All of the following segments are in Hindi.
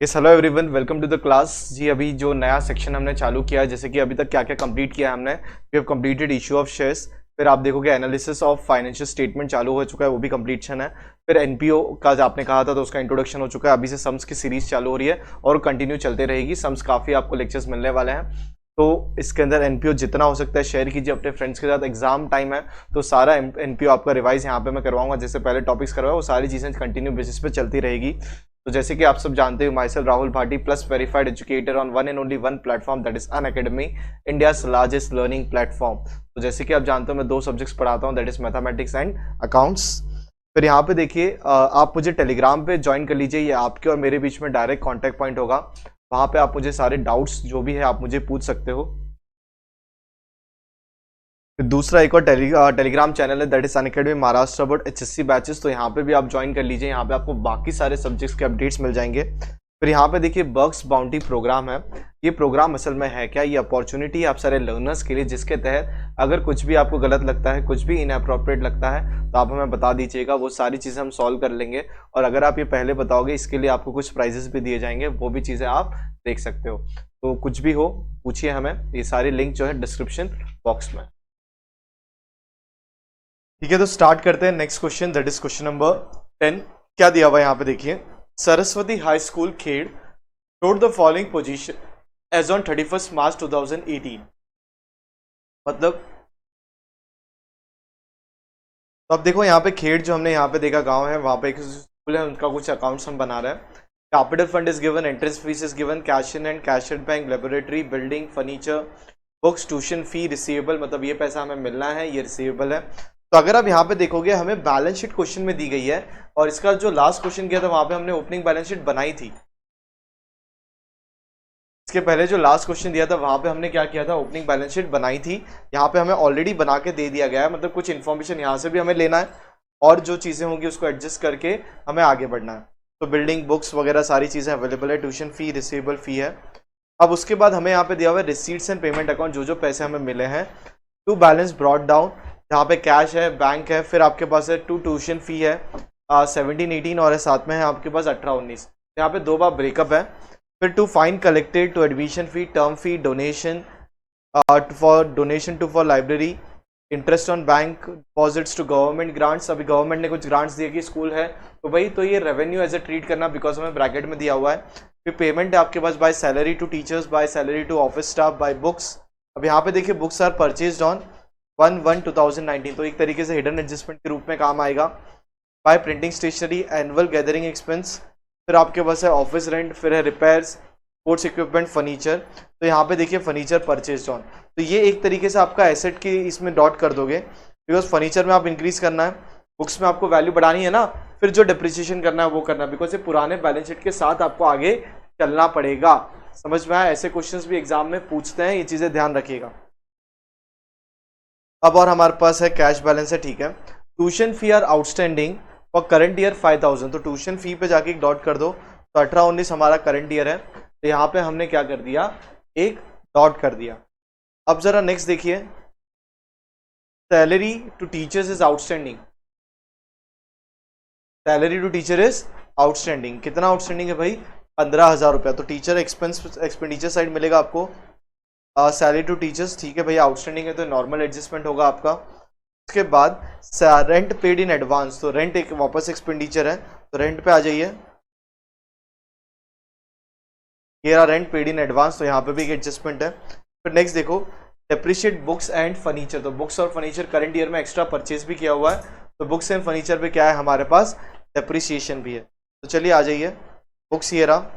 Yes hello everyone, welcome to the class. जी अभी जो नया सेक्शन हमने चालू किया है, जैसे कि अभी तक क्या क्या कंप्लीट किया है हमने। We have completed issue of shares, फिर आप देखोगे एनालिसिस ऑफ फाइनेंशियल स्टेटमेंट चालू हो चुका है, वो भी कंप्लीशन है। फिर एनपीओ का जो आपने कहा था तो उसका इंट्रोडक्शन हो चुका है। अभी से सम्स की सीरीज चालू हो रही है और कंटिन्यू चलते रहेगी। सम्स काफ़ी आपको लेक्चर्स मिलने वाले हैं, तो इसके अंदर एनपीओ जितना हो सकता है शेयर कीजिए अपने फ्रेंड्स के साथ। एग्जाम टाइम है तो सारा एनपीओ आपका रिवाइज यहाँ पे मैं करवाऊंगा। जैसे पहले टॉपिक्स करवाया वो सारी चीज़ें कंटिन्यू बेसिस पे चलती रहेगी। तो जैसे कि आप सब जानते हो, my self Rahul Bhati plus verified educator on one and only one platform, that is Unacademy, India's largest learning platform. तो जैसे कि आप जानते हो मैं दो सब्जेक्ट्स पढ़ाता हूँ, that is mathematics and accounts. फिर यहाँ पे देखिए आप मुझे टेलीग्राम पे ज्वाइन कर लीजिए, ये आपके और मेरे बीच में डायरेक्ट कॉन्टैक्ट पॉइंट होगा। वहाँ पे आप मुझे सारे डाउट्स जो भी है आप मुझे पूछ सकते हो। फिर दूसरा एक और टेलीग्राम चैनल है, that is Unacademy Maharashtra about HSC batches. तो यहाँ पे भी आप ज्वाइन कर लीजिए, यहाँ पे आपको बाकी सारे सब्जेक्ट्स के अपडेट्स मिल जाएंगे। फिर यहाँ पे देखिए बग्स बाउंटी प्रोग्राम है। ये प्रोग्राम असल में है क्या, ये अपॉर्चुनिटी आप सारे लर्नर्स के लिए, जिसके तहत अगर कुछ भी आपको गलत लगता है, कुछ भी इनअप्रोप्रिएट लगता है तो आप हमें बता दीजिएगा, वो सारी चीज़ें हम सॉल्व कर लेंगे। और अगर आप ये पहले बताओगे इसके लिए आपको कुछ प्राइजेस भी दिए जाएंगे, वो भी चीज़ें आप देख सकते हो। तो कुछ भी हो पूछिए हमें, ये सारी लिंक जो है डिस्क्रिप्शन बॉक्स में। ठीक है, तो स्टार्ट करते हैं next question, that is question number 10। क्या दिया हुआ है यहाँ पे देखिए, Saraswati high school Khed note the following position as on 31 March 2018। मतलब तो अब देखो यहाँ पे खेड़ जो हमने यहाँ पे देखा गांव है, वहां पे एक स्कूल है, उनका कुछ अकाउंट्स हम बना रहे हैं। Capital fund is given, entrance fees is given, cash in and cash at bank, laboratory, building, furniture, books, tuition fee, receivable, मतलब ये पैसा हमें मिलना है, ये रिसीवेबल है। तो अगर आप यहाँ पे देखोगे हमें बैलेंस शीट क्वेश्चन में दी गई है, और इसका जो लास्ट क्वेश्चन किया था वहां पे हमने ओपनिंग बैलेंस शीट बनाई थी। इसके पहले जो लास्ट क्वेश्चन दिया था वहां पे हमने क्या किया था, ओपनिंग बैलेंस शीट बनाई थी। यहाँ पे हमें ऑलरेडी बना के दे दिया गया है, मतलब कुछ इन्फॉर्मेशन यहाँ से भी हमें लेना है और जो चीज़ें होंगी उसको एडजस्ट करके हमें आगे बढ़ना है। तो बिल्डिंग, बुक्स वगैरह सारी चीज़ें अवेलेबल है, ट्यूशन फी, रिसीवेबल फी है। अब उसके बाद हमें यहाँ पे दिया हुआ है रिसीट्स एंड पेमेंट अकाउंट, जो जो पैसे हमें मिले हैं। टू बैलेंस ब्रॉड डाउन, यहाँ पे कैश है, बैंक है, फिर आपके पास है टू ट्यूशन फी है 17-18, और साथ में है आपके पास 18-19। यहाँ पे दो बार ब्रेकअप है। फिर to fine collected, to admission fee, term fee, donation for donation to for library, interest on bank deposits, to government grants. अभी गवर्नमेंट ने कुछ ग्रांट्स दिए कि स्कूल है तो भाई तो ये रेवेन्यू एज ए ट्रीट करना, बिकॉज हमें ब्रैकेट में दिया हुआ है। फिर पेमेंट है आपके पास by salary to teachers, by salary to office staff, by books. अब यहाँ पे देखिए बुक्स आर परचेज ऑन 1/1/2019, तो एक तरीके से हिडन एडजस्टमेंट के रूप में काम आएगा। By printing stationery, annual gathering expense, फिर आपके पास है ऑफिस रेंट, फिर है रिपेयर्स, स्पोर्ट्स इक्विपमेंट, फर्नीचर। तो यहाँ पे देखिए फर्नीचर परचेज ऑन, तो ये एक तरीके से आपका एसेट की इसमें डॉट कर दोगे, बिकॉज फर्नीचर में आप इंक्रीज करना है, बुक्स में आपको वैल्यू बढ़ानी है ना, फिर जो डिप्रिसिएशन करना है वो करना है, बिकॉज ये पुराने बैलेंस शीट के साथ आपको आगे चलना पड़ेगा। समझ में आया, ऐसे क्वेश्चंस भी एग्जाम में पूछते हैं, ये चीजें ध्यान रखिएगा। अब और हमारे पास है कैश बैलेंस है, ठीक है। Tuition fee are outstanding for current year 5000, तो ट्यूशन फी पे जाके एक डॉट कर दो। तो 18-19 हमारा करंट ईयर है, तो यहाँ पे हमने क्या कर दिया, एक डॉट कर दिया। अब जरा नेक्स्ट देखिए, salary to teachers is outstanding, salary to teacher is outstanding, कितना आउटस्टैंडिंग है भाई, 15,000 रुपया। तो टीचर एक्सपेंडिचर साइड मिलेगा आपको सैलरी टू टीचर्स, ठीक है भैया, आउटस्टैंडिंग है तो नॉर्मल एडजस्टमेंट होगा आपका। उसके बाद रेंट पेड इन एडवांस, तो रेंट एक वापस एक्सपेंडिचर है, तो रेंट पे आ जाइए, ये रहा रेंट पेड इन एडवांस, तो यहाँ पे भी एक एडजस्टमेंट है। फिर नेक्स्ट देखो, डेप्रिशिएट बुक्स एंड फर्नीचर, तो बुक्स और फर्नीचर करंट ईयर में एक्स्ट्रा परचेज भी किया हुआ है, तो बुक्स एंड फर्नीचर पे क्या है हमारे पास, डेप्रिसिएशन भी है। तो चलिए आ जाइए, बुक्स ये रहा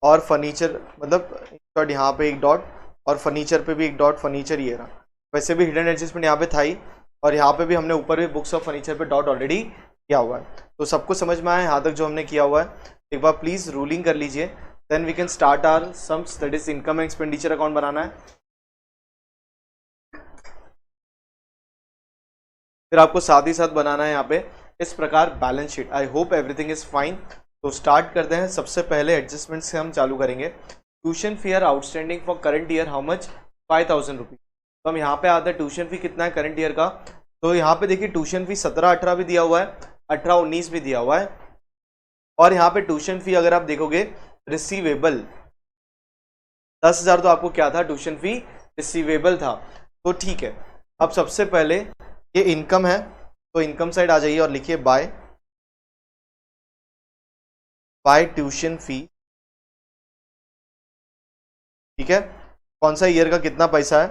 और फर्नीचर, मतलब यहाँ पे एक डॉट और फर्नीचर पे भी एक डॉट, फर्नीचर ये रहा। वैसे भी हिडन एडजस्टमेंट यहाँ पे था ही, और यहाँ पे भी हमने ऊपर भी बुक्स और फर्नीचर पे डॉट ऑलरेडी किया हुआ है। तो सबको समझ में आया यहाँ तक जो हमने किया हुआ है, एक बार प्लीज रूलिंग कर लीजिए, then we can start our sums, that is income and expenditure account बनाना है। फिर आपको साथ ही साथ बनाना है यहाँ पे इस प्रकार balance sheet. I hope everything is fine. तो स्टार्ट करते हैं, सबसे पहले एडजस्टमेंट से हम चालू करेंगे। Tuition fee are outstanding for current year how much, 5,000 rupees. तो हम यहाँ पे आते हैं ट्यूशन फी कितना है करंट ईयर का, तो यहाँ पे देखिए ट्यूशन फी 17-18 भी दिया हुआ है, 18-19 भी दिया हुआ है। और यहाँ पे ट्यूशन फी अगर आप देखोगे रिसीवेबल 10,000 तो आपको क्या था, ट्यूशन फी रिसीवेबल था। तो ठीक है, अब सबसे पहले ये इनकम है, तो इनकम साइड आ जाइए और लिखिए बाय ट्यूशन फी। ठीक है, कौन सा ईयर का कितना पैसा है,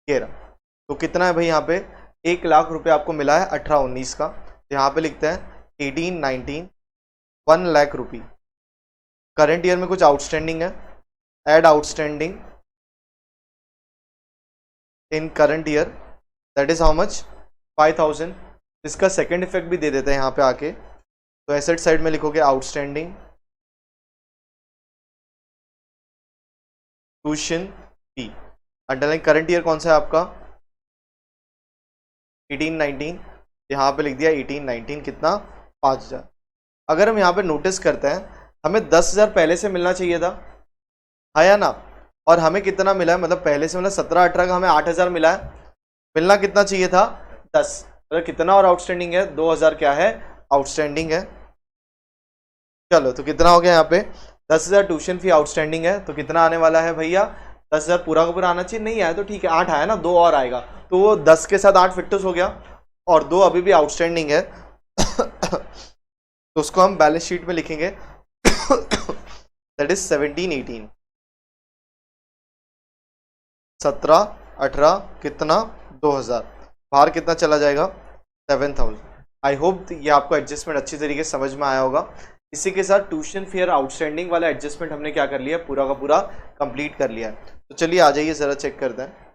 11। तो कितना है भाई यहाँ पे, 1,00,000 रुपए आपको मिला है 18-19 का। तो यहाँ पे लिखते हैं 18-19 1,00,000 रुपी। करंट ईयर में कुछ आउटस्टैंडिंग है, add outstanding in current year, that is how much, 5,000। इसका सेकंड इफेक्ट भी दे देते हैं यहाँ पे आके। तो एसेट साइड में लिखोगे outstanding tuition fee. Underline current year कौन सा है आपका, 18-19। यहाँ पे लिख दिया 18-19 कितना, 5,000। अगर हम यहाँ पे नोटिस करते हैं, हमें 10,000 पहले से मिलना चाहिए था, है या ना, और हमें कितना मिला है, मतलब पहले से मतलब 17-18 का हमें 8,000 मिला है, मिलना कितना चाहिए था 10। मतलब कितना और आउटस्टैंडिंग है, 2,000 क्या है आउटस्टैंडिंग है। चलो तो कितना हो गया यहाँ पे, 10,000 ट्यूशन फी आउटस्टैंडिंग है। तो कितना आने वाला है भैया, 10,000 पूरा का पूरा आना चाहिए, नहीं आया तो ठीक है, 8 आया ना, 2 और आएगा, तो वो 10 के साथ 8 फिक्स हो गया, और 2 अभी भी आउटस्टैंडिंग है। तो उसको हम बैलेंस शीट में लिखेंगे, दैट इज 17-18, 17-18 कितना 2,000, बाहर कितना चला जाएगा 7,000। आई होप ये आपको एडजस्टमेंट अच्छी तरीके से समझ में आया होगा। इसी के साथ ट्यूशन फेयर आउटस्टैंडिंग वाला एडजस्टमेंट हमने क्या कर लिया, पूरा का पूरा कंप्लीट कर लिया है। तो चलिए आ जाइए जरा चेक करते हैं।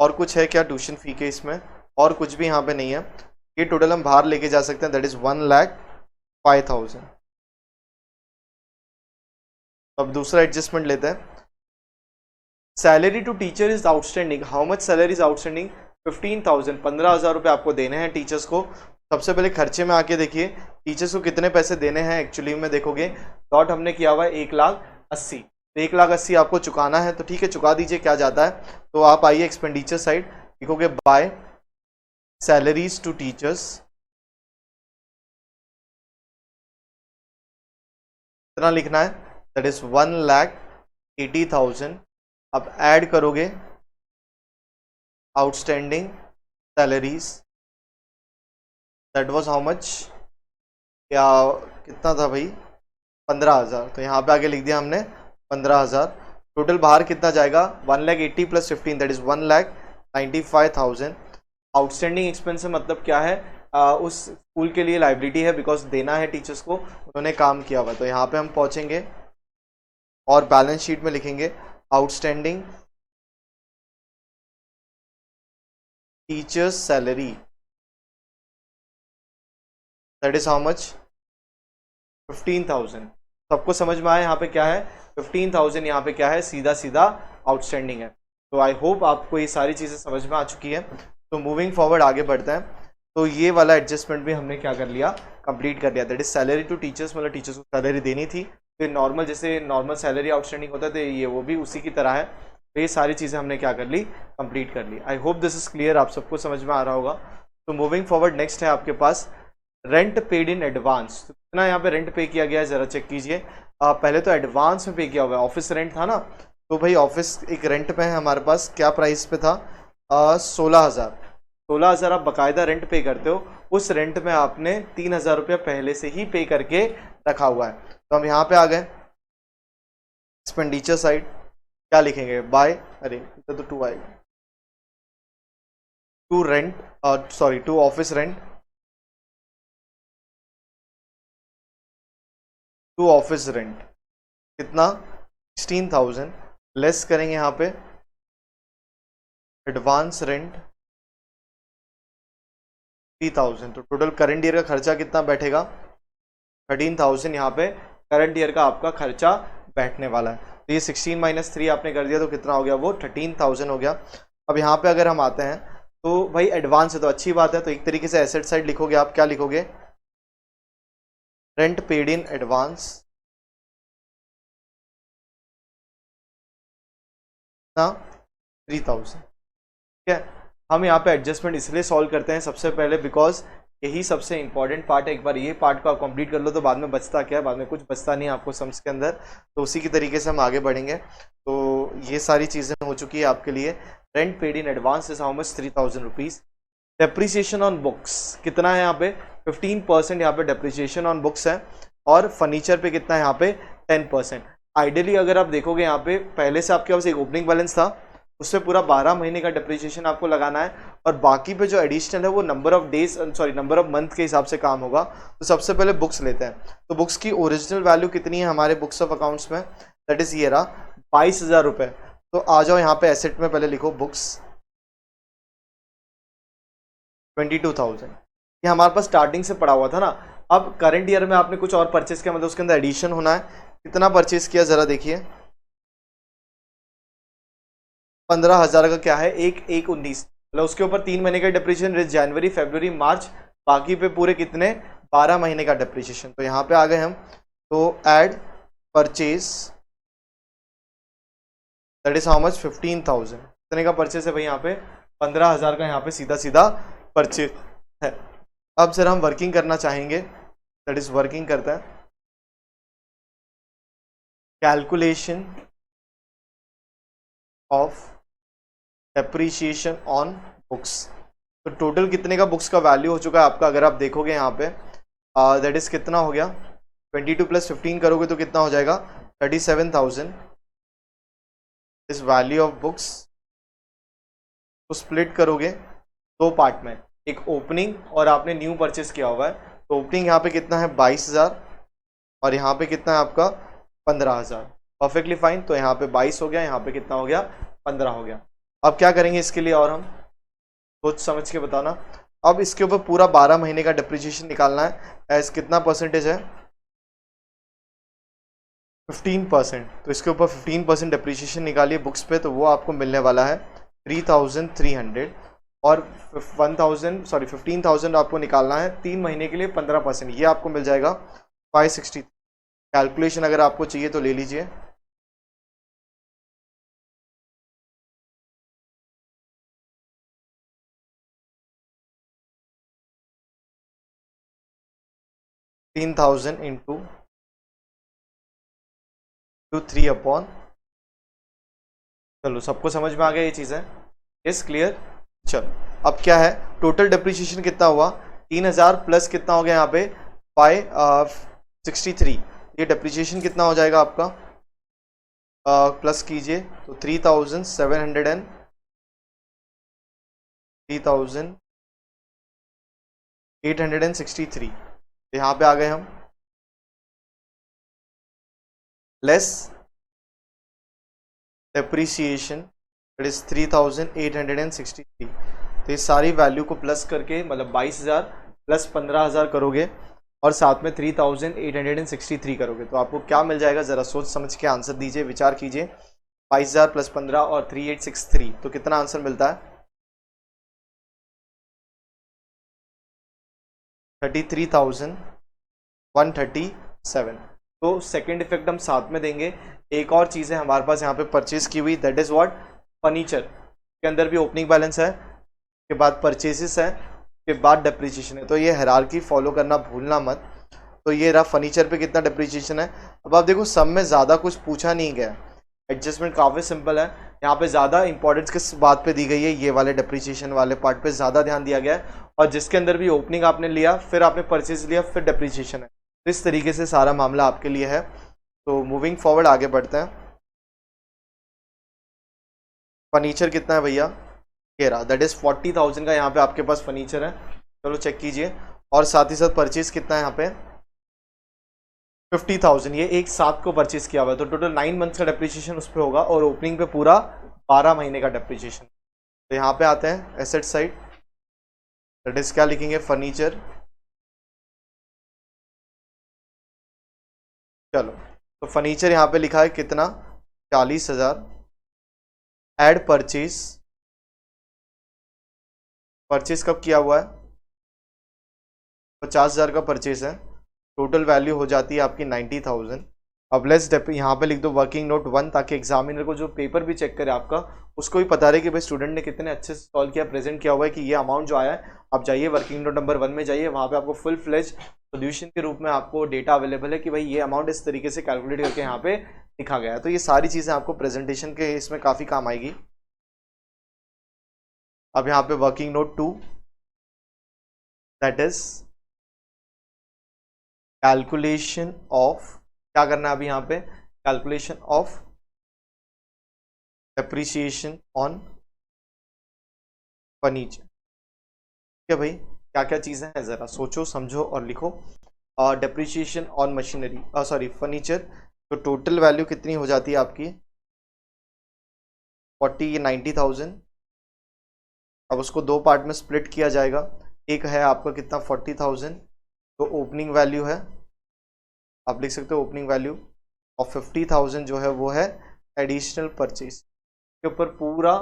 और कुछ है क्या ट्यूशन फी के इसमें, और कुछ भी यहाँ पे नहीं है। ये टोटल हम बाहर लेके जा सकते हैं, दैट इज 1,05,000। अब दूसरा एडजस्टमेंट लेते हैं, salary to teacher is outstanding, how much salary is outstanding, 15,000, 15,000 रुपये आपको देने हैं टीचर्स को। सबसे पहले खर्चे में आके देखिए टीचर्स को कितने पैसे देने हैं, एक्चुअली में देखोगे डॉट हमने किया हुआ है 1,80,000, तो 1,80,000 आपको चुकाना है, तो ठीक है चुका दीजिए, क्या जाता है। तो आप आइए एक्सपेंडिचर साइड, लिखोगे बाय सैलरीज टू टीचर्स, कितना लिखना है, दैट इज 1,80,000। अब ऐड करोगे outstanding salaries, that was how much, क्या कितना था भाई, 15,000। तो यहाँ पे आगे लिख दिया हमने 15,000। टोटल बाहर कितना जाएगा, 1,80,000 plus 15, that is 1,95,000। Outstanding expense मतलब क्या है, उस स्कूल के लिए लाइबिलिटी है, बिकॉज देना है टीचर्स को, उन्होंने काम किया हुआ। तो यहाँ पे हम पहुंचेंगे और बैलेंस शीट में लिखेंगे outstanding teachers salary, that is how much, 15,000। सबको समझ में आया यहाँ पे क्या है, 15,000 यहाँ पे क्या है, सीधा सीधा आउटस्टैंडिंग है। तो आई होप आपको ये सारी चीज़ें समझ में आ चुकी है। तो मूविंग फॉरवर्ड आगे बढ़ते हैं। तो ये वाला एडजस्टमेंट भी हमने क्या कर लिया, कंप्लीट कर लिया, that is salary to teachers, मतलब टीचर्स को सैलरी देनी थी। तो नॉर्मल जैसे नॉर्मल सैलरी आउटस्टैंडिंग होता है, तो ये वो भी उसी की तरह है। तो ये सारी चीज़ें हमने क्या कर ली, कंप्लीट कर ली। I hope this is clear, आप सबको समझ में आ रहा होगा। तो मूविंग फॉरवर्ड नेक्स्ट है आपके पास रेंट पेड इन एडवांस। तो कितना यहाँ पे रेंट पे किया गया है जरा चेक कीजिए। पहले तो एडवांस में पे किया हुआ है, ऑफिस रेंट था ना, तो भाई ऑफिस एक रेंट पे है हमारे पास, क्या प्राइस पे था, 16,000। 16,000 आप बकायदा रेंट पे करते हो, उस रेंट में आपने 3,000 रुपया पहले से ही पे करके रखा हुआ है। तो हम यहाँ पे आ गए एक्सपेंडिचर साइड, क्या लिखेंगे बाय, अरे इधर तो टू आएगा, to rent, sorry to office rent, to office rent कितना, 16,000, लेस करेंगे यहाँ पे एडवांस रेंट 3,000। तो टोटल करंट ईयर का खर्चा कितना बैठेगा, 13,000 यहाँ पे करंट ईयर का आपका खर्चा बैठने वाला है। तो ये 16 माइनस 3 आपने कर दिया, तो कितना हो गया, वो 13,000 हो गया। अब यहाँ पे अगर हम आते हैं तो भाई एडवांस है तो अच्छी बात है, तो एक तरीके से एसेट साइड लिखोगे आप, क्या लिखोगे, रेंट पेड इन एडवांस ना 3,000। ठीक है, हम यहाँ पे एडजस्टमेंट इसलिए सॉल्व करते हैं सबसे पहले बिकॉज यही सबसे इंपॉर्टेंट पार्ट है। एक बार ये पार्ट को आप कंप्लीट कर लो तो बाद में बचता क्या है, बाद में कुछ बचता नहीं है आपको सम्स के अंदर। तो उसी की तरीके से हम आगे बढ़ेंगे। तो ये सारी चीज़ें हो चुकी है आपके लिए। Rent paid in advance is how much, 3000 rupees. Depreciation on books कितना है यहाँ पे, 15% यहाँ पे डेप्रिसिएशन ऑन बुक्स है। और फर्नीचर पे कितना है यहाँ पे, 10%। आइडियली अगर आप देखोगे यहाँ पे पहले से आपके पास एक ओपनिंग बैलेंस था, उससे पूरा 12 महीने का डेप्रिसिएशन आपको लगाना है, और बाकी पे जो एडिशनल है वो number of days sorry number of month के हिसाब से काम होगा। तो सबसे पहले बुक्स लेते हैं। तो बुक्स की ओरिजिनल वैल्यू कितनी है हमारे बुक्स ऑफ अकाउंट्स में, दैट इज ये रहा 22,000 रुपये। तो आ जाओ यहाँ पे एसेट में पहले लिखो बुक्स 22,000। ये हमारे पास स्टार्टिंग से पड़ा हुआ था ना। अब करंट ईयर में आपने कुछ और परचेस किया, मतलब उसके अंदर एडिशन होना है। कितना परचेस किया जरा देखिए, 15,000 का क्या है, 1/1/19, मतलब उसके ऊपर 3 महीने का डिप्रिसिएशन, जनवरी फरवरी मार्च, बाकी पे पूरे कितने 12 महीने का डिप्रिसिएशन। तो यहाँ पे आ गए हम। तो add purchase that is how much, 15,000। कितने का परचेस है भाई यहाँ पे, 15,000 का यहाँ पे सीधा सीधा परचेज है। अब सर हम वर्किंग करना चाहेंगे, दैट इज वर्किंग करता है calculation of depreciation on books. तो टोटल कितने का बुक्स का वैल्यू हो चुका है आपका, अगर आप देखोगे यहाँ पे दैट इज कितना हो गया, 22 + 15 करोगे तो कितना हो जाएगा, 37,000 इस वैल्यू ऑफ बुक्स। तो स्प्लिट करोगे दो पार्ट में, एक ओपनिंग और आपने न्यू परचेस किया हुआ है। तो ओपनिंग यहाँ पे कितना है 22,000 और यहाँ पे कितना है आपका 15,000। Perfectly fine. तो यहाँ पे 22 हो गया, यहाँ पे कितना हो गया 15 हो गया। अब क्या करेंगे इसके लिए, और हम सोच समझ के बताना। अब इसके ऊपर पूरा 12 महीने का डिप्रिसिएशन निकालना है। एज कितना परसेंटेज है, 15%। तो इसके ऊपर 15% डिप्रिसिएशन निकालिए बुक्स पे, तो वो आपको मिलने वाला है 3,300। और 15,000 आपको निकालना है 3 महीने के लिए 15%, ये आपको मिल जाएगा 560। कैलकुलेशन अगर आपको चाहिए तो ले लीजिए। $3,000 इंटू 3 अपॉन, चलो सबको समझ में आ गया ये चीज़ें, इस क्लियर। चलो अब क्या है, टोटल डिप्रिसिएशन कितना हुआ, 3,000 प्लस कितना हो गया यहाँ पे 563। ये डिप्रिसिएशन कितना हो जाएगा आपका, प्लस कीजिए तो 3,863। यहाँ पे आ गए हम, लेस डेप्रिसिएशन इट इज 3,863। तो इस सारी वैल्यू को प्लस करके मतलब 22,000 प्लस 15,000 करोगे और साथ में 3,863 करोगे तो आपको क्या मिल जाएगा, जरा सोच समझ के आंसर दीजिए, विचार कीजिए। 22,000 प्लस 15 और 3,863 तो कितना आंसर मिलता है, 33,137। तो सेकेंड इफेक्ट हम साथ में देंगे। एक और चीज़ है हमारे पास यहाँ पे परचेज की हुई, दैट इज व्हाट, फर्नीचर के अंदर भी ओपनिंग बैलेंस है, के बाद परचेजेस है, के बाद डिप्रिसिएशन है। तो ये हायरार्की फॉलो करना भूलना मत। तो ये रहा फर्नीचर पे कितना डिप्रिसिएशन है। अब आप देखो सब में ज़्यादा कुछ पूछा नहीं गया, एडजस्टमेंट काफ़ी सिंपल है। यहाँ पे ज़्यादा इंपॉर्टेंस किस बात पे दी गई है, ये वाले डिप्रिसिएशन वाले पार्ट पे ज़्यादा ध्यान दिया गया है। और जिसके अंदर भी ओपनिंग आपने लिया, फिर आपने परचेज लिया, फिर डिप्रिसिएशन है। तो इस तरीके से सारा मामला आपके लिए है। तो मूविंग फॉरवर्ड आगे बढ़ते हैं। फर्नीचर कितना है भैया, ये रहा, दैट इज 40,000 का यहाँ पे आपके पास फर्नीचर है। चलो चेक कीजिए। और साथ ही साथ परचेज कितना है यहाँ पे 50,000, ये एक साथ को परचेज किया हुआ है। तो टोटल 9 मंथ्स का डिप्रिसिएशन उस पर होगा और ओपनिंग पे पूरा 12 महीने का डिप्रिसिएशन। तो यहाँ पे आते हैं एसेट साइड, दैट इज क्या लिखेंगे, फर्नीचर। चलो तो फर्नीचर यहाँ पे लिखा है कितना, 40,000। ऐड परचेज, परचेज कब किया हुआ है, 50,000 का परचेज है। टोटल वैल्यू हो जाती है आपकी 90,000। अब यहाँ पे लिख दो वर्किंग नोट 1, ताकि एग्जामिनर को जो पेपर भी चेक करे आपका, उसको भी पता रहे कि भाई स्टूडेंट ने कितने अच्छे से सॉल्व किया, प्रेजेंट किया हुआ है कि ये अमाउंट जो आया है। आप जाइए वर्किंग नोट नंबर 1 में जाइए, वहाँ पे आपको फुल फ्लेज सोल्यूशन के रूप में आपको डेटा अवेलेबल है कि भाई ये अमाउंट इस तरीके से कैलकुलेट करके यहाँ पे लिखा गया है। तो ये सारी चीज़ें आपको प्रेजेंटेशन के इसमें काफ़ी काम आएगी। अब यहाँ पे working note 2, that is calculation of, क्या करना है अभी यहाँ पे, calculation of depreciation on furniture. ठीक है भाई, क्या क्या चीज़ें हैं ज़रा सोचो समझो और लिखो। Depreciation on machinery, sorry furniture, तो टोटल वैल्यू कितनी हो जाती है आपकी 90,000। अब उसको दो पार्ट में स्प्लिट किया जाएगा। एक है आपका कितना 40,000, तो ओपनिंग वैल्यू है, आप लिख सकते हो ओपनिंग वैल्यू, और 50,000 जो है वो है एडिशनल परचेज के ऊपर। पूरा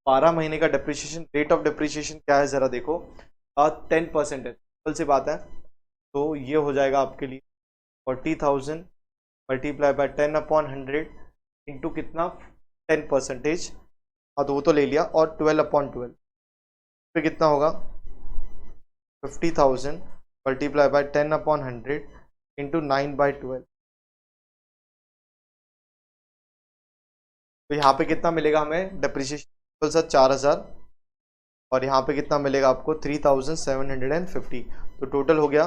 12 महीने का डेप्रिसिएशन, रेट ऑफ डेप्रिसिएशन क्या है ज़रा देखो, 10% है, सिंपल सी बात है। तो ये हो जाएगा आपके लिए 40,000 मल्टीप्लाई बाय 10/100 इंटू कितना 10%, और तो वो तो ले लिया, और 12/12 पे कितना होगा 50,000 मल्टीप्लाई बाय 10/100 इंटू 9/12। तो यहाँ पे कितना मिलेगा हमें डेप्रिसिएशन सर 4,000, और यहाँ पे कितना मिलेगा आपको 3,750। तो टोटल हो गया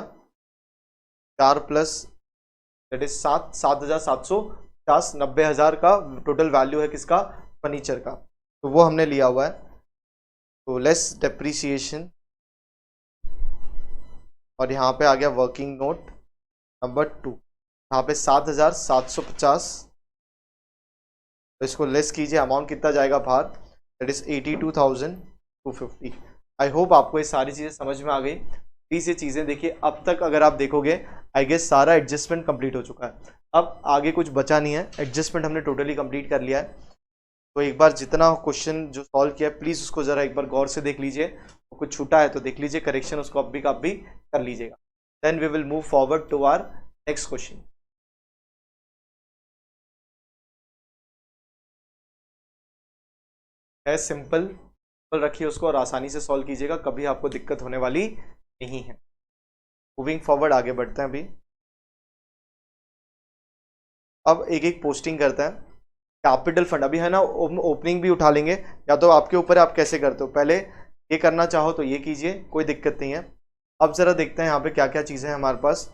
4 प्लस दैट इज 7,750, 90,000 का टोटल वैल्यू है किसका, फर्नीचर का। तो वो हमने लिया हुआ है। तो लेस डेप्रिसिएशन, और यहाँ पे आ गया वर्किंग नोट नंबर 2, यहाँ पे 7,750, तो इसको लेस कीजिए, अमाउंट कितना जाएगा बाहर, दैट इज 82,250। आई होप आपको ये सारी चीज़ें समझ में आ गई। प्लीज़ ये चीज़ें देखिए, अब तक अगर आप देखोगे आई गेस सारा एडजस्टमेंट कंप्लीट हो चुका है, अब आगे कुछ बचा नहीं है, एडजस्टमेंट हमने टोटली कंप्लीट कर लिया है। तो एक बार जितना क्वेश्चन जो सॉल्व किया है प्लीज़ उसको ज़रा एक बार गौर से देख लीजिए, तो कुछ छूटा है तो देख लीजिए, करेक्शन उसको अब भी कर लीजिएगा। Then we will move forward to our next question. है सिंपल रखिए उसको और आसानी से सॉल्व कीजिएगा, कभी आपको दिक्कत होने वाली नहीं है। मूविंग फॉरवर्ड आगे बढ़ते हैं। अभी अब एक एक पोस्टिंग करते हैं। कैपिटल फंड अभी है ना, ओपनिंग भी उठा लेंगे, या तो आपके ऊपर है आप कैसे करते हो, पहले ये करना चाहो तो ये कीजिए, कोई दिक्कत नहीं है। अब जरा देखते हैं यहाँ पे क्या क्या चीज़ें हैं हमारे पास।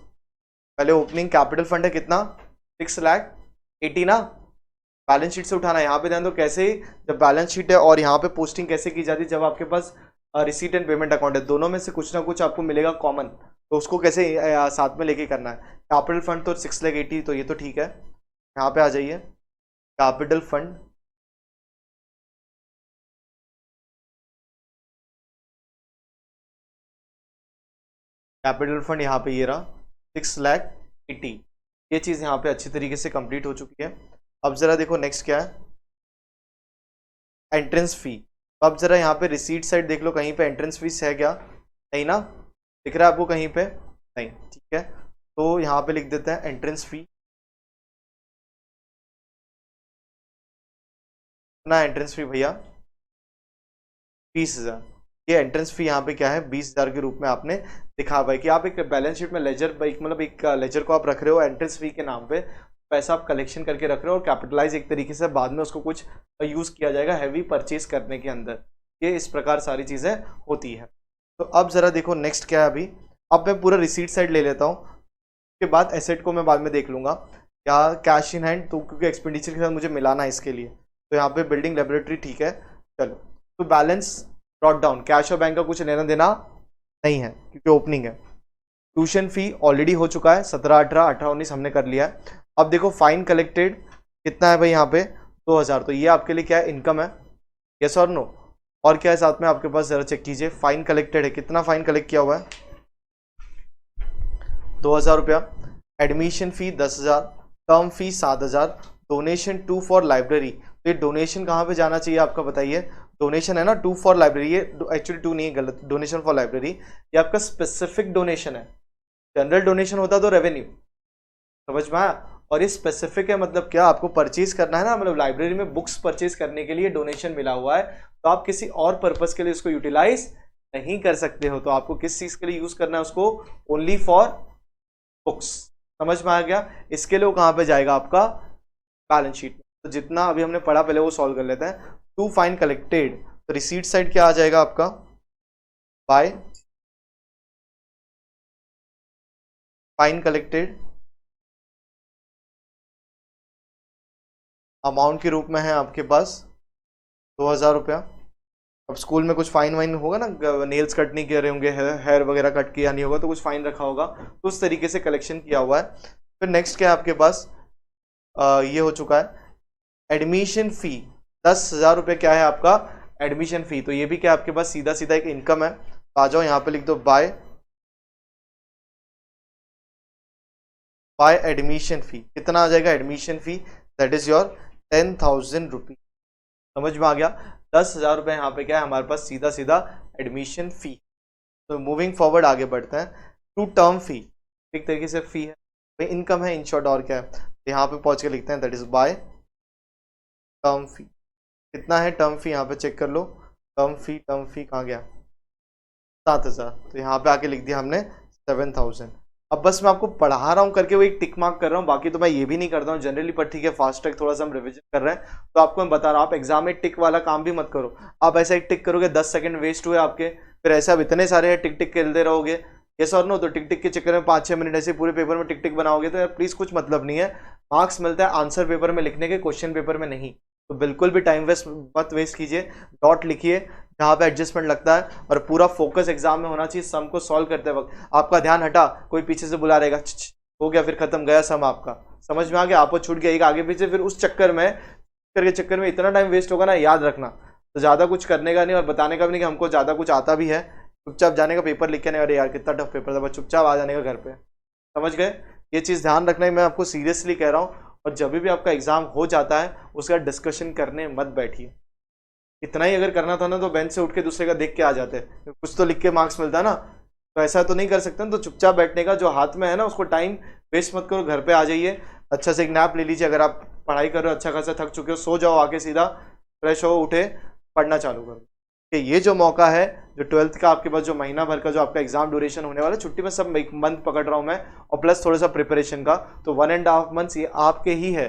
पहले ओपनिंग कैपिटल फंड है कितना 6,80,000 ना, बैलेंस शीट से उठाना है। यहाँ पे ध्यान दो कैसे, जब बैलेंस शीट है और यहाँ पे पोस्टिंग कैसे की जाती है, जब आपके पास रिसीट एंड पेमेंट अकाउंट है, दोनों में से कुछ ना कुछ आपको मिलेगा कॉमन, तो उसको कैसे साथ में लेके करना है। कैपिटल फंड तो 6,80,000, तो ये तो ठीक है। यहाँ पे आ जाइए कैपिटल फंड, कैपिटल फंड यहाँ पे ये रहा 6,80,000। ये चीज़ यहाँ पे अच्छी तरीके से कंप्लीट हो चुकी है। अब जरा देखो नेक्स्ट क्या है, एंट्रेंस फी। अब जरा यहाँ पे रिसीट साइड देख लो, कहीं पे एंट्रेंस फीस है क्या, नहीं ना, दिख रहा है आपको कहीं पे, नहीं, ठीक है। तो यहाँ पे लिख देते हैं एंट्रेंस फी, ना एंट्रेंस फी भैया 20,000। ये एंट्रेंस फी यहाँ पे क्या है 20,000 के रूप में आपने दिखा हुआ है कि आप एक बैलेंस शीट में लेजर, मतलब एक लेजर को आप रख रहे हो एंट्रेंस फी के नाम पे, पैसा आप कलेक्शन करके रख रहे हो और कैपिटलाइज एक तरीके से बाद में उसको कुछ यूज़ किया जाएगा हैवी परचेज करने के अंदर। ये इस प्रकार सारी चीज़ें होती है। तो अब ज़रा देखो नेक्स्ट क्या है। अभी अब मैं पूरा रिसीट साइड ले लेता हूँ, उसके बाद एसेट को मैं बाद में देख लूँगा, या कैश इन हैंड, तो क्योंकि एक्सपेंडिचर के साथ मुझे मिलाना है इसके लिए। तो यहाँ पे बिल्डिंग लेबोरेटरी ठीक है, चलो। तो बैलेंस ब्रॉट डाउन, कैश और बैंक का कुछ लेना देना नहीं है क्योंकि ओपनिंग है। ट्यूशन फी ऑलरेडी हो चुका है, 17, 18, 18, 19 हमने कर लिया है। अब देखो फाइन कलेक्टेड कितना है भाई यहाँ पे 2,000, तो ये आपके लिए क्या है इनकम है, यस और नो। और क्या है साथ में आपके पास, जरा चेक कीजिए, फाइन कलेक्टेड है, कितना फाइन कलेक्ट किया हुआ है 2,000 रुपया। Admission fee 10,000, term fee 7,000, donation 2 for library. तो ये डोनेशन कहाँ पे जाना चाहिए आपका बताइए, डोनेशन है ना 2 फॉर लाइब्रेरी, ये एक्चुअली 2 नहीं है, गलत, डोनेशन फॉर लाइब्रेरी ये आपका स्पेसिफिक डोनेशन है। जनरल डोनेशन होता तो रेवेन्यू, समझ में आया, और ये स्पेसिफिक है, मतलब क्या आपको परचेज करना है ना, मतलब लाइब्रेरी में बुक्स परचेज करने के लिए डोनेशन मिला हुआ है, तो आप किसी और पर्पस के लिए उसको यूटिलाइज नहीं कर सकते हो। तो आपको किस चीज के लिए यूज करना है उसको, ओनली फॉर बुक्स। समझ में आ गया? इसके लिए वो कहाँ पे जाएगा आपका, बैलेंस शीट में। तो जितना अभी हमने पढ़ा पहले वो सॉल्व कर लेते हैं। टू फाइन कलेक्टेड, तो रिसीट साइड क्या आ जाएगा आपका, बाय फाइन कलेक्टेड अमाउंट के रूप में है आपके पास 2000 रुपया। अब स्कूल में कुछ फाइन वाइन होगा ना, नेल्स कट नहीं किए रहे होंगे, हेयर वगैरह कट किया नहीं होगा तो कुछ फाइन रखा होगा, तो उस तरीके से कलेक्शन किया हुआ है। फिर नेक्स्ट क्या है आपके पास, ये हो चुका है एडमिशन फी, 10,000 रुपये क्या है आपका एडमिशन फी। तो ये भी क्या आपके पास सीधा सीधा एक इनकम है। आ जाओ यहाँ पे लिख दो बाय एडमिशन फी। कितना आ जाएगा admission fee, that is your 10,000 रुपी। समझ में आ गया? 10,000 रुपये यहाँ पे क्या है हमारे पास सीधा सीधा एडमिशन फी। तो मूविंग फॉरवर्ड आगे बढ़ते हैं टू टर्म फी, एक तरीके से फी है भाई, इनकम है इन शॉर्ट, और क्या है। तो यहाँ पे पहुंच के लिखते हैं दैट इज बाय टर्म फी। कितना है टर्म फी, यहाँ पे चेक कर लो, टर्म फी कहाँ गया, 7,000। तो यहाँ पे आके लिख दिया हमने 7,000। अब बस मैं आपको पढ़ा रहा हूँ करके वो एक टिक मार्क कर रहा हूँ, बाकी तो मैं ये भी नहीं करता हूँ जनरली, पर ठीक है फास्ट ट्रैक थोड़ा सा हम रिविजन कर रहे हैं तो आपको मैं बता रहा हूँ। आप एग्जाम में टिक वाला काम भी मत करो। आप ऐसा एक टिक करोगे 10 सेकंड वेस्ट हुए आपके, फिर ऐसे आप इतने सारे टिक टिक खेलते रहोगे, यस और नो, तो टिक टिक के चक्कर में 5-6 मिनट ऐसे पूरे पेपर में टिक टिक बनाओगे तो यार प्लीज कुछ मतलब नहीं है। मार्क्स मिलता है आंसर पेपर में लिखने के, क्वेश्चन पेपर में नहीं। तो बिल्कुल भी टाइम वेस्ट मत वेस्ट कीजिए, डॉट लिखिए जहाँ पे एडजस्टमेंट लगता है, और पूरा फोकस एग्जाम में होना चाहिए। सम को सॉल्व करते वक्त आपका ध्यान हटा, कोई पीछे से बुला रहेगा, हो गया फिर खत्म, गया सम आपका। समझ में आ गया? आपको छूट गया एक आगे पीछे, फिर उस चक्कर में करके चक्कर में इतना टाइम वेस्ट होगा ना, याद रखना। तो ज्यादा कुछ करने का नहीं और बताने का भी नहीं कि हमको ज्यादा कुछ आता भी है। चुपचाप जाने का, पेपर लिख के नहीं, अरे यार कितना टफ पेपर था, बस चुपचाप आ जाने का घर पे। समझ गए? ये चीज ध्यान रखना है, मैं आपको सीरियसली कह रहा हूँ। और जब भी आपका एग्जाम हो जाता है उसका डिस्कशन करने मत बैठिए। इतना ही अगर करना था ना तो बेंच से उठ के दूसरे का देख के आ जाते, कुछ तो लिख के मार्क्स मिलता है ना। तो ऐसा तो नहीं कर सकते ना, तो चुपचाप बैठने का, जो हाथ में है ना उसको टाइम वेस्ट मत करो, घर पे आ जाइए, अच्छा से एक नैप ले लीजिए। अगर आप पढ़ाई कर रहे हो, अच्छा खासा थक चुके हो, सो जाओ, आके सीधा फ्रेश हो, उठे, पढ़ना चालू करो। कि ये जो मौका है, जो 12th का आपके पास जो महीना भर का जो आपका एग्जाम ड्यूरेशन होने वाला है, छुट्टी में सब एक मंथ पकड़ रहा हूँ मैं, और प्लस थोड़ा सा प्रिपरेशन का, तो 1.5 मंथ्स ये आपके ही है,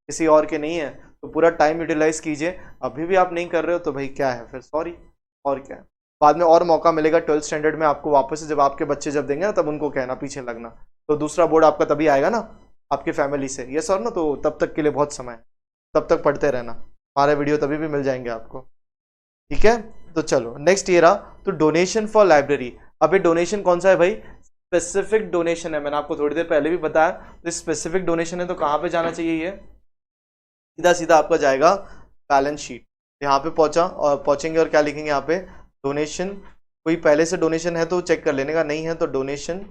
किसी और के नहीं है। तो पूरा टाइम यूटिलाइज कीजिए। अभी भी आप नहीं कर रहे हो तो भाई क्या है फिर, सॉरी, और क्या है। बाद में और मौका मिलेगा 12th स्टैंडर्ड में आपको वापस से, जब आपके बच्चे जब देंगे ना तब उनको कहना, पीछे लगना। तो दूसरा बोर्ड आपका तभी आएगा ना आपके फैमिली से, ये सर ना, तो तब तक के लिए बहुत समय है, तब तक पढ़ते रहना, हमारे वीडियो तभी भी मिल जाएंगे आपको। ठीक है, तो चलो नेक्स्ट ये रहा, तो डोनेशन फॉर लाइब्रेरी। अब ये डोनेशन कौन सा है भाई, स्पेसिफिक डोनेशन है, मैंने आपको थोड़ी देर पहले भी बताया। तो स्पेसिफिक डोनेशन है तो कहाँ पे जाना चाहिए, ये सीधा सीधा आपका जाएगा बैलेंस शीट। यहाँ पे पहुंचा और पहुंचेंगे और क्या लिखेंगे यहाँ पे, डोनेशन। कोई पहले से डोनेशन है तो चेक कर लेने का, नहीं है तो donation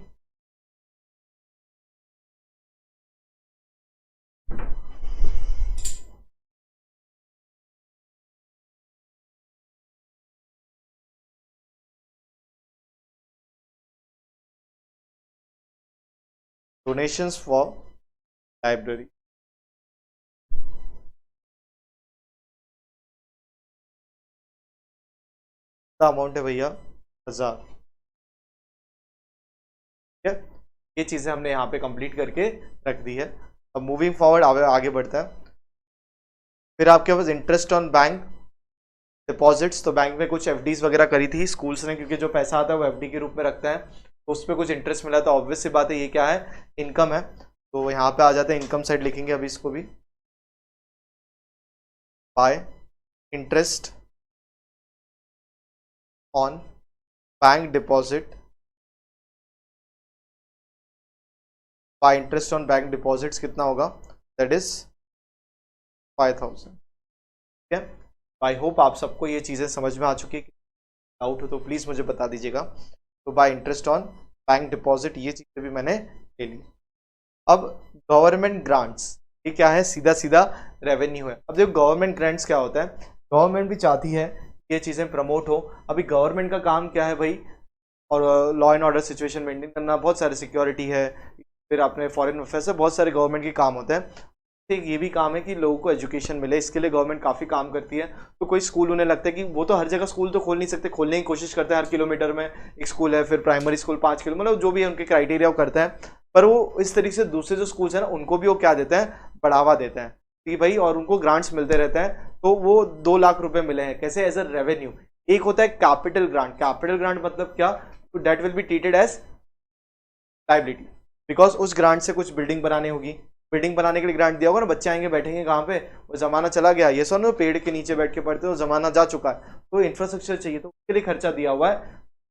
donations for library. Amount है भैया 1000। ठीक है, ये चीजें हमने यहाँ पे कंप्लीट करके रख दी है। अब मूविंग फॉरवर्ड आगे बढ़ता है। फिर आपके पास इंटरेस्ट ऑन बैंक डिपॉजिट्स, तो बैंक में कुछ एफडीज वगैरह करी थी स्कूल्स ने, क्योंकि जो पैसा आता है वो एफडी के रूप में रखता है, तो उस पर कुछ इंटरेस्ट मिला, तो ऑब्वियस सी बात है ये क्या है, इनकम है। तो यहाँ पे आ जाते हैं, इनकम साइड लिखेंगे अभी इसको भी, bye interest on bank deposit, bye interest on bank deposits कितना होगा, दैट इज 5,000। ठीक है, आई होप आप सबको ये चीज़ें समझ में आ चुकी है। डाउट हो तो प्लीज़ मुझे बता दीजिएगा। तो bye interest on bank deposit ये चीज़ें भी मैंने ले ली। अब गवर्नमेंट ग्रांट्स, ये क्या है, सीधा सीधा रेवेन्यू है। अब देखो गवर्नमेंट ग्रांट्स क्या होता है, गवर्नमेंट भी चाहती है ये चीज़ें प्रमोट हो। अभी गवर्नमेंट का काम क्या है भाई, और law and order situation maintain करना, बहुत सारी सिक्योरिटी है, फिर अपने फॉरेन अफेयर्स है, बहुत सारे गवर्नमेंट के काम होते हैं। ठीक, ये भी काम है कि लोगों को एजुकेशन मिले, इसके लिए गवर्नमेंट काफ़ी काम करती है। तो कोई स्कूल उन्हें लगता है कि वो तो हर जगह स्कूल तो खोल नहीं सकते, खोलने की कोशिश करते हैं, हर किलोमीटर में एक स्कूल है, फिर प्राइमरी स्कूल 5 किलो, मतलब जो भी है उनके क्राइटेरिया वो करते हैं। पर वो इस तरीके से दूसरे जो स्कूल्स हैं ना उनको भी वो क्या देते हैं, बढ़ावा देते हैं कि भाई, और उनको ग्रांट्स मिलते रहते हैं। तो वो 2 लाख रुपए मिले हैं कैसे, एज अ रेवेन्यू। एक होता है कैपिटल ग्रांट। कैपिटल ग्रांट मतलब क्या, that will be treated as liability, because उस ग्रांट से कुछ बिल्डिंग बनानी होगी, बिल्डिंग बनाने के लिए ग्रांट दिया होगा ना, बच्चे आएंगे बैठेंगे कहाँ पे, वो जमाना चला गया, ये सो ना पेड़ के नीचे बैठ के पढ़ते हो, जमाना जा चुका है, तो इंफ्रास्ट्रक्चर चाहिए, तो उसके लिए खर्चा दिया हुआ है,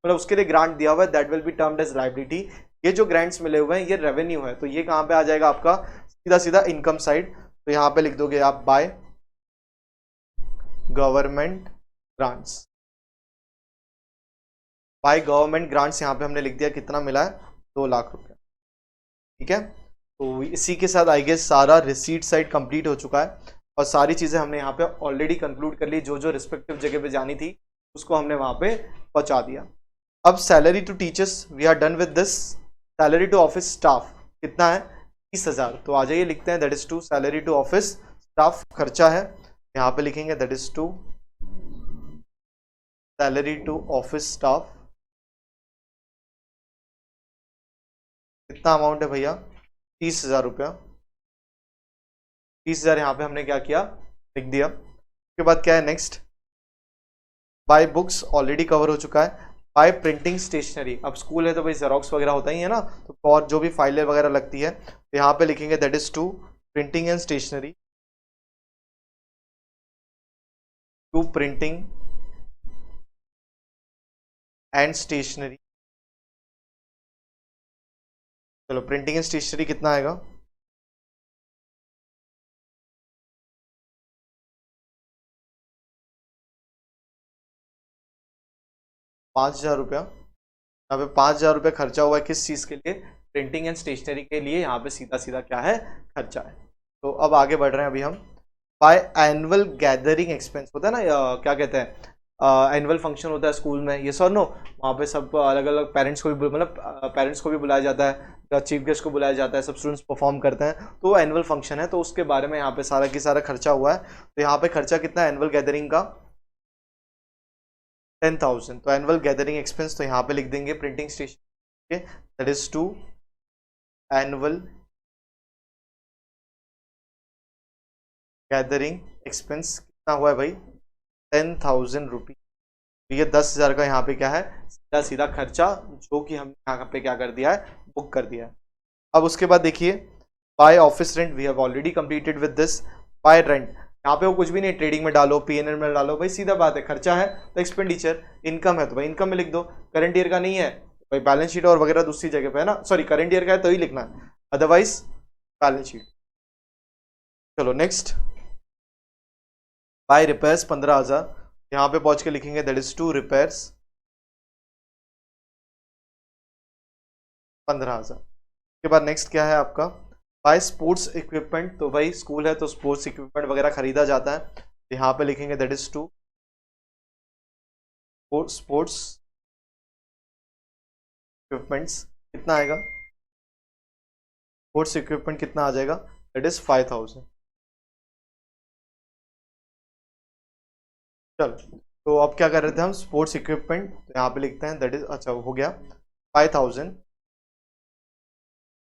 मतलब उसके लिए ग्रांट दिया हुआ है, that will be termed as liability. ये जो ग्रांट्स मिले हुए हैं ये रेवेन्यू है, तो ये कहाँ पे आ जाएगा आपका, सीधा सीधा इनकम साइड। तो यहाँ पे लिख दोगे आप by government grants. By government grants यहाँ पे हमने लिख दिया, कितना मिला है, 2 लाख रुपए। ठीक है, तो इसी के साथ आई गेस सारा रिसीट साइड कंप्लीट हो चुका है, और सारी चीजें हमने यहाँ पे ऑलरेडी कंक्लूड कर ली, जो जो रिस्पेक्टिव जगह पे जानी थी उसको हमने वहां पे पहुंचा दिया। अब salary to teachers we are done with this. Salary to office staff कितना है, 30,000। तो आ जाइए लिखते हैं, that is to salary to office staff खर्चा है, यहाँ पे लिखेंगे that is to salary to office staff. कितना अमाउंट है भैया, 30,000 रुपया। 30,000 यहाँ पे हमने क्या किया, लिख दिया। उसके बाद क्या है next, by books already cover हो चुका है। बाय प्रिंटिंग स्टेशनरी, अब स्कूल है तो भाई जेरोक्स वगैरह होता ही है ना, तो और जो भी फाइलें वगैरह लगती है तो यहाँ पे लिखेंगे that is to printing and stationery, to printing and stationery. चलो प्रिंटिंग एंड स्टेशनरी कितना आएगा, 5,000 रुपया। यहाँ पे 5,000 रुपये खर्चा हुआ है किस चीज़ के लिए, प्रिंटिंग एंड स्टेशनरी के लिए, यहाँ पे सीधा सीधा क्या है, खर्चा है। तो अब आगे बढ़ रहे हैं अभी हम। बाय एनुअल गैदरिंग एक्सपेंस होता है ना, क्या कहते हैं, एनुअल फंक्शन होता है स्कूल में, ये सर नो, वहाँ पे सब अलग अलग पेरेंट्स को भी मतलब पेरेंट्स को भी बुलाया जाता है, चीफ गेस्ट को बुलाया जाता है, सब स्टूडेंट्स परफॉर्म करते हैं, तो वो एनुअल फंक्शन है, तो उसके बारे में यहाँ पे सारा की सारा खर्चा हुआ है। तो यहाँ पे खर्चा कितना है एनुअल गैदरिंग का, 10,000। तो एनुअल गैदरिंग एक्सपेंस तो यहाँ पे लिख देंगे printing station, that is to annual gathering expense. कितना हुआ है भाई, 10,000 रुपी। तो ये 10,000 का यहाँ पे क्या है, सीधा सीधा खर्चा, जो कि हम यहाँ पे क्या कर दिया है, बुक कर दिया है। अब उसके बाद देखिए, by office rent we have already completed with this. By rent, यहाँ पे वो कुछ भी नहीं, ट्रेडिंग में डालो, पीएनएल में डालो, भाई सीधा बात है, खर्चा है तो एक्सपेंडिचर। इनकम है तो भाई इनकम में लिख दो, करंट ईयर का नहीं है तो भाई बैलेंस शीट और वगैरह दूसरी जगह पे है ना, सॉरी करंट ईयर का है तो ही लिखना है, अदरवाइज बैलेंस शीट। चलो नेक्स्ट, बाय रिपेयर्स 15,000, यहाँ पे पहुंच के लिखेंगे दैट इज टू रिपेयर्स 15,000। के बाद नेक्स्ट क्या है आपका, बाय स्पोर्ट्स इक्विपमेंट, तो भाई स्कूल है तो स्पोर्ट्स इक्विपमेंट वगैरह खरीदा जाता है, यहाँ पे लिखेंगे that is to sports equipments. कितना आएगा, स्पोर्ट्स इक्विपमेंट कितना आ जाएगा, दैट इज 5,000। चलो, तो अब क्या कर रहे थे हम, स्पोर्ट्स इक्विपमेंट, तो यहाँ पे लिखते हैं दैट इज, अच्छा हो गया 5,000।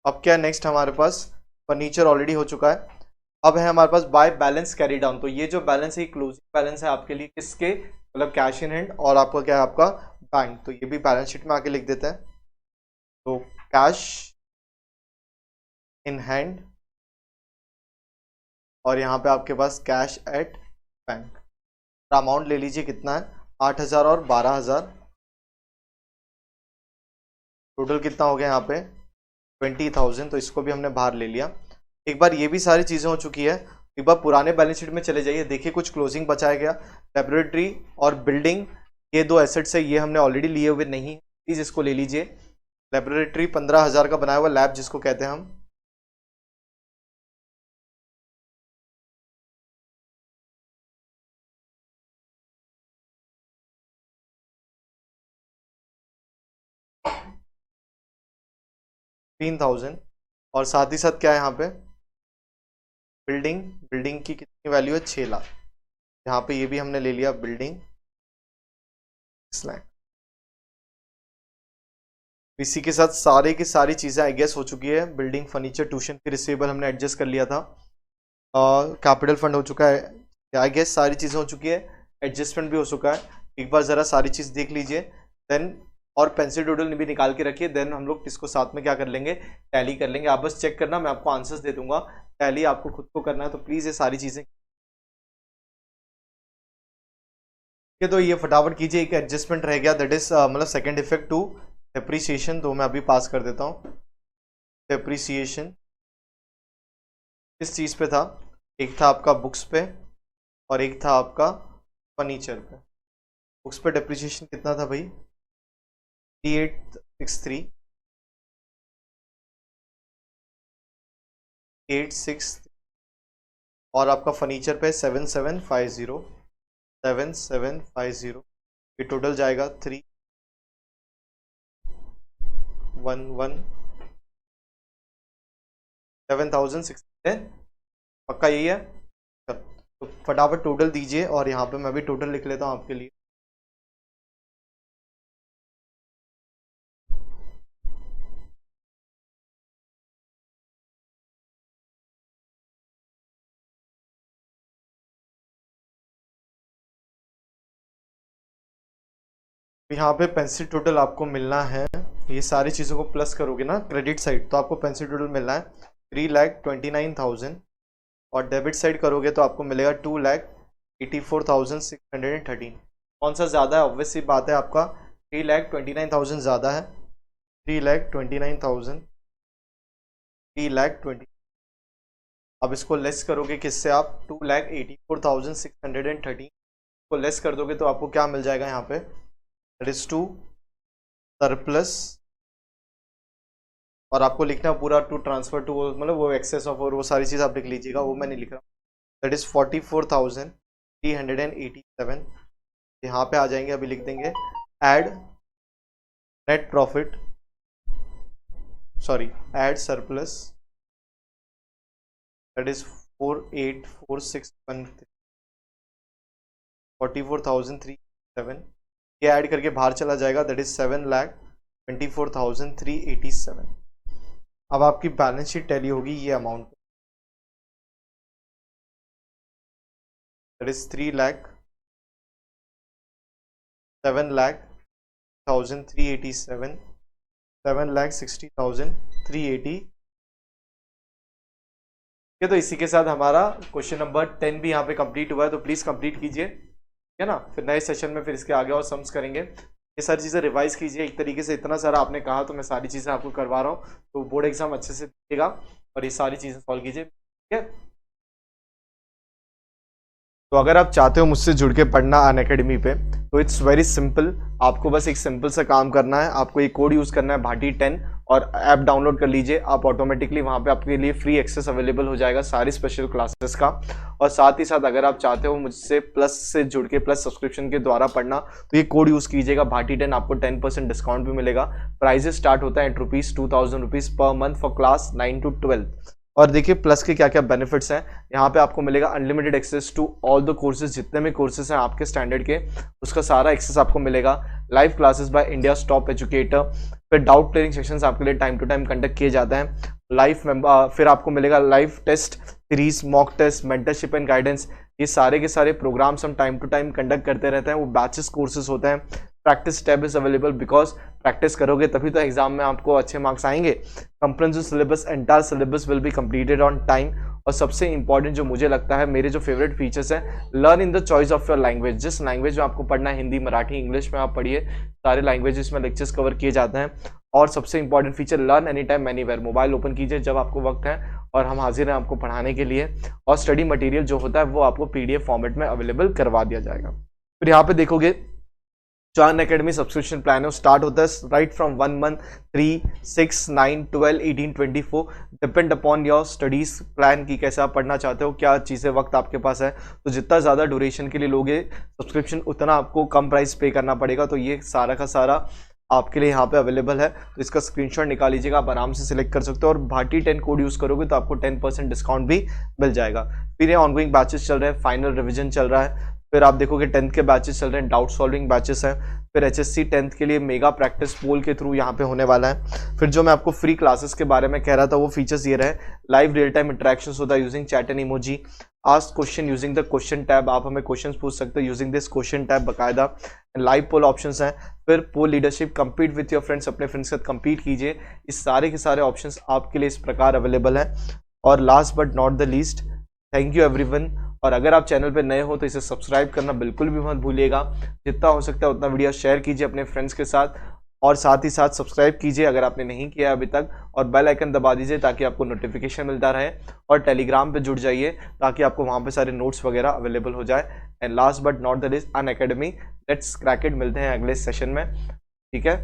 अब क्या नेक्स्ट हमारे पास, फर्नीचर ऑलरेडी हो चुका है। अब है हमारे पास बाय बैलेंस कैरी डाउन, तो ये जो बैलेंस है क्लोजिंग बैलेंस है आपके लिए, किसके मतलब कैश इन हैंड, और आपका क्या है आपका बैंक, तो ये भी बैलेंस शीट में आके लिख देते हैं। तो कैश इन हैंड, और यहाँ पे आपके पास कैश एट बैंक। अमाउंट ले लीजिए कितना है, 8,000 और 12,000, टोटल कितना हो गया यहाँ पे 20,000। तो इसको भी हमने बाहर ले लिया। एक बार ये भी सारी चीज़ें हो चुकी है, एक बार पुराने बैलेंस शीट में चले जाइए, देखिए कुछ क्लोजिंग बचाया गया। लेबोरेटरी और बिल्डिंग, ये दो एसेट्स है, ये हमने ऑलरेडी लिए हुए नहीं, प्लीज़ इसको ले लीजिए। लेबोरेटरी 15,000 का बनाया हुआ लैब जिसको कहते हैं हम, $3,000। और साथ ही साथ क्या है यहाँ पे, बिल्डिंग की कितनी वैल्यू है, 6 लाख। यहाँ पे ये भी हमने ले लिया, बिल्डिंग 6 लाख। इसी के साथ सारे की सारी चीज़ें आई गेस हो चुकी है। बिल्डिंग, फर्नीचर, ट्यूशन की रिसीवेबल हमने एडजस्ट कर लिया था, और कैपिटल फंड हो चुका है, आई गेस सारी चीज़ें हो चुकी है, एडजस्टमेंट भी हो चुका है। एक बार ज़रा सारी चीज़ देख लीजिए देन, और पेंसिल डूडल भी निकाल के रखिए, देन हम लोग इसको साथ में क्या कर लेंगे, टैली कर लेंगे। आप बस चेक करना, मैं आपको आंसर्स दे दूंगा, टैली आपको खुद को करना है, तो प्लीज़ ये सारी चीज़ें तो ये फटाफट कीजिए। एक एडजस्टमेंट रह गया, दैट इज मतलब सेकंड इफेक्ट टू डेप्रीसिएशन, तो मैं अभी पास कर देता हूँ। डेप्रीसिएशन किस चीज़ पे था, एक था आपका बुक्स पे और एक था आपका फर्नीचर पे। बुक्स पे डेप्रीसिएशन कितना था भाई, 3863, 863, और आपका फर्नीचर पे 7750, 7750, ये टोटल जाएगा 311, 7600, पक्का यही है। तो फटाफट टोटल दीजिए, और यहाँ पे मैं भी टोटल लिख लेता हूँ आपके लिए। यहाँ पे पेंसिल टोटल आपको मिलना है, ये सारी चीज़ों को प्लस करोगे ना क्रेडिट साइड, तो आपको पेंसिल टोटल मिलना है 3,29,000, और डेबिट साइड करोगे तो आपको मिलेगा 2,84,613। कौन सा ज़्यादा है, ऑब्वियस सी बात है, आपका 3,29,000 ज़्यादा है, 3,29,000, 3,20,000। अब इसको लेस करोगे किससे, आप 2,84,613 को लेस कर दोगे तो आपको क्या मिल जाएगा यहाँ पे, दैट इज टू सरप्लस, और आपको लिखना पूरा टू ट्रांसफर टू, मतलब वो एक्सेस ऑफ, और वो सारी चीज़ आप लिख लीजिएगा, वो मैं नहीं लिख रहा हूँ। That is 44,387। यहाँ पे आ जाएंगे, अभी लिख देंगे add net profit, sorry add surplus, that is 484613, 44,387, ये ऐड करके बाहर चला जाएगा, दैट इज 7,24,387। अब आपकी बैलेंस शीट टैली होगी ये अमाउंट, दैट इज 7,60,387, 7,60,380। तो इसी के साथ हमारा क्वेश्चन नंबर 10 भी यहाँ पे कंप्लीट हुआ है, तो प्लीज कंप्लीट कीजिए, है ना। फिर नए सेशन में फिर इसके आगे और सम्स करेंगे। ये सारी चीज़ें रिवाइज कीजिए एक तरीके से, इतना सारा आपने कहा तो मैं सारी चीज़ें आपको करवा रहा हूँ, तो बोर्ड एग्जाम अच्छे से दीजिएगा और ये सारी चीज़ें सॉल्व कीजिए, ठीक है। तो अगर आप चाहते हो मुझसे जुड़ के पढ़ना अनअकैडमी पे, तो इट्स वेरी सिंपल, आपको बस एक सिंपल सा काम करना है, आपको एक कोड यूज़ करना है भाटी 10, और ऐप डाउनलोड कर लीजिए आप, ऑटोमेटिकली वहाँ पे आपके लिए फ्री एक्सेस अवेलेबल हो जाएगा सारी स्पेशल क्लासेस का। और साथ ही साथ अगर आप चाहते हो मुझसे प्लस से जुड़ के, प्लस सब्सक्रिप्शन के द्वारा पढ़ना, तो ये कोड यूज़ कीजिएगा भाटी 10, आपको 10% डिस्काउंट भी मिलेगा। प्राइजेस स्टार्ट होता है ₹2,000 per month for class 9 to 12। और देखिए प्लस के क्या क्या बेनिफिट्स हैं, यहाँ पे आपको मिलेगा unlimited access to all the courses, जितने भी कोर्सेज हैं आपके स्टैंडर्ड के, उसका सारा एक्सेस आपको मिलेगा। Live classes by India top educator, फिर डाउट क्लियरिंग सेशंस आपके लिए टाइम टू टाइम कंडक्ट किए जाते हैं। फिर आपको मिलेगा live test series, mock test, mentorship and guidance, ये सारे के सारे प्रोग्राम्स हम टाइम टू टाइम कंडक्ट करते रहते हैं, वो बैचेस कोर्सेज होते हैं। Practice tab is available, because practice करोगे तभी तो एग्जाम में आपको अच्छे मार्क्स आएंगे। Comprehensive syllabus, entire syllabus will be completed on time. और सबसे इंपॉर्टेंट जो मुझे लगता है, मेरे जो फेवरेट फीचर्स हैं, learn in the choice of your language, जिस लैंग्वेज में आपको पढ़ना है, हिंदी, मराठी, इंग्लिश में आप पढ़िए, सारे लैंग्वेजेस में लेक्चर्स कवर किए जाते हैं। और सबसे important feature, learn any time anywhere, mobile open कीजिए जब आपको वक्त है, और हम हाजिर हैं आपको पढ़ाने के लिए। और स्टडी मटेरियल जो होता है वो आपको PDF फॉर्मेट में अवेलेबल करवा दिया जाएगा। फिर यहाँ पे देखोगे जो अनअकैडमी सब्सक्रिप्शन प्लान है वो स्टार्ट होता है right from 1 month, 3, 6, 9, 12, 18, 24, depend upon your studies plan की कैसे आप पढ़ना चाहते हो, क्या चीज़ें वक्त आपके पास है। तो जितना ज़्यादा ड्यूरेशन के लिए लोगे सब्सक्रिप्शन, उतना आपको कम प्राइस पे करना पड़ेगा। तो ये सारा का सारा आपके लिए यहाँ पे अवेलेबल है, तो इसका स्क्रीनशॉट निकाल लीजिएगा, आप आराम से सिलेक्ट कर सकते हो और भाटी 10 कोड यूज़ करोगे तो आपको 10% डिस्काउंट भी मिल जाएगा। फिर ये ऑनगोइंग बैचेस चल रहे हैं, फाइनल रिविजन चल रहा है, फिर आप देखोगे 10th के बैचेस चल रहे हैं, डाउट सॉल्विंग बैचेस हैं, फिर HSC 10th के लिए मेगा प्रैक्टिस पोल के थ्रू यहाँ पे होने वाला है। फिर जो मैं आपको फ्री क्लासेस के बारे में कह रहा था वो फीचर्स ये रहे, लाइव रियल टाइम इंटरेक्शंस होता है using chat and emoji, ask question using the question tab, आप हमें क्वेश्चंस पूछ सकते हो यूजिंग दिस क्वेश्चन टैब बाकायदा, लाइव पोल ऑप्शंस हैं, फिर poll leadership, compete with your friends, अपने फ्रेंड्स के साथ कम्पीट कीजिए, इस सारे के सारे ऑप्शंस आपके लिए इस प्रकार अवेलेबल हैं। और last but not the least, thank you everyone. और अगर आप चैनल पे नए हो तो इसे सब्सक्राइब करना बिल्कुल भी मत भूलिएगा, जितना हो सकता है उतना वीडियो शेयर कीजिए अपने फ्रेंड्स के साथ, और साथ ही साथ सब्सक्राइब कीजिए अगर आपने नहीं किया अभी तक, और बेल आइकन दबा दीजिए ताकि आपको नोटिफिकेशन मिलता रहे, और टेलीग्राम पे जुड़ जाइए ताकि आपको वहाँ पे सारे नोट्स वगैरह अवेलेबल हो जाए। And last but not the least, Unacademy, let's crack it, मिलते हैं अगले सेशन में, ठीक है।